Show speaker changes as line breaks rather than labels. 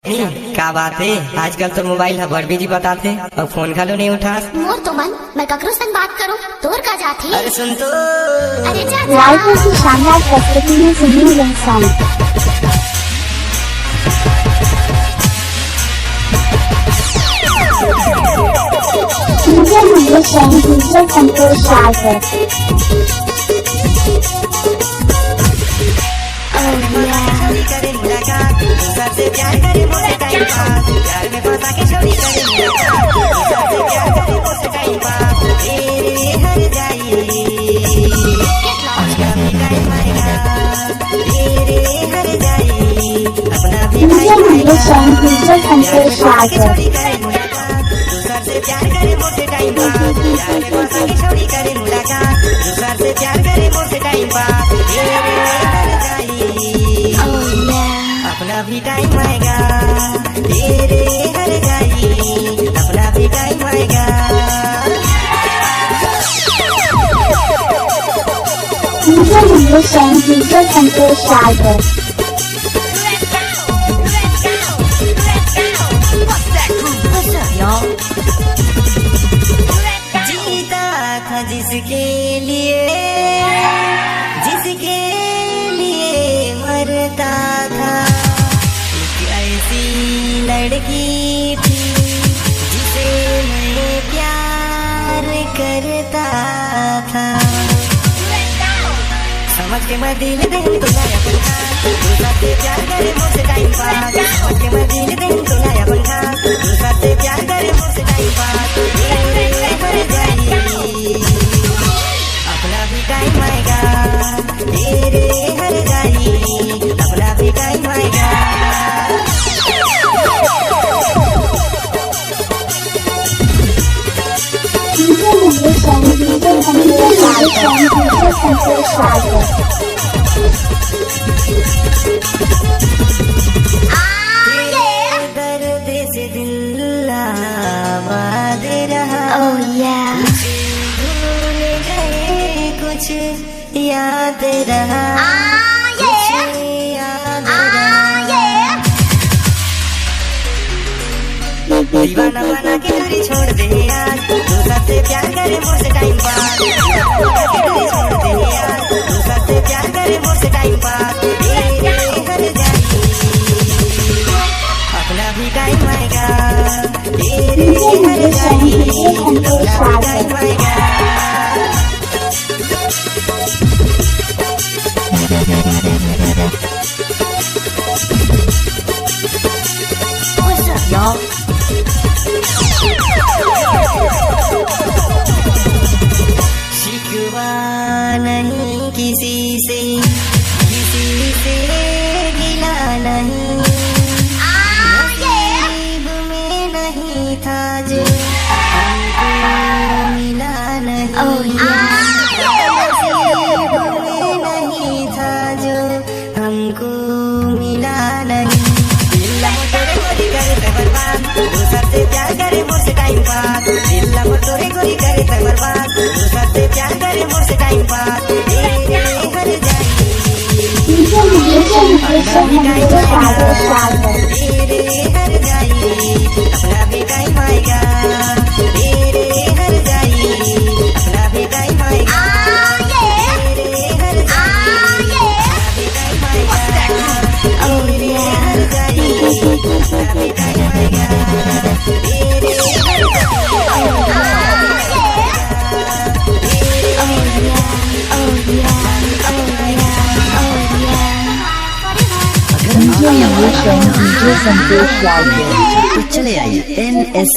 क्या बात है, आजकल तो मोबाइल हर बिजी बताते और फोन खालो नहीं उठा।
मोर तो मन मैं ककरो संग बात करूं, तोर का जाती।
अरे सुन तो,
अरे जा
राइफल की शानदार प्रस्तुति में सुनील इंसान संतोष शाह
अपना भी टाइम आएगा, तेरे हर जाई अपना भी टाइम आएगा।
संतोष शाह
जीता था जिसके लिए मरता था, एक ऐसी लड़की थी जिसे मैं प्यार करता था। समझ के मैं दिल दे तो लाया पंखा, दूसरा से प्यार करे मुझसे टाइम पास। समझ के मैं दिल दे तो लाया पंखा, दूसरा से प्यार करे मुझसे टाइम पास। तेरे हर जाई अपना भी टाइम आएगा, तेरे हर जाई अपना भी टाइम आएगा। दर्द से दिल आबाद रहा, भूल गए कुछ याद रहा, कुछ याद रहा। दीवाना बना के दूरी छोड़ दे यार, दूसरा से प्यार करे मुझसे टाइम पास। दीवाना के दूरी छोड़ दे यार, दूसरा से प्यार करे मुझसे टाइम पास। तेरे हर जाई अपना भी टाइम आएगा, तेरे हर जाई अपना भी टाइम आएगा। शिकवा नहीं किसी से गिला नहीं, नसीब में नहीं था जो हमको मिला नहीं। नसीब में नहीं था जो हमको मिला नहीं। दिल मोटोरे गोरी करे ते बर्बाद, दूसर से प्यार करे मुझसे टाइम पास। दिल मोटोरे गोरी करे ते बर्बाद, दूसर से प्यार करे मुझसे टाइम पास। तेरे हर जाई अपना भी टाइम आएगा, तेरे हर जाई अपना भी टाइम आएगा, तेरे हर जाई अपना भी टाइम आएगा, तेरे हर जाई अपना भी टाइम आएगा, तेरे हर जाई अपना भी टाइम आएगा, तेरे
संतोष शाह
चले आइए NS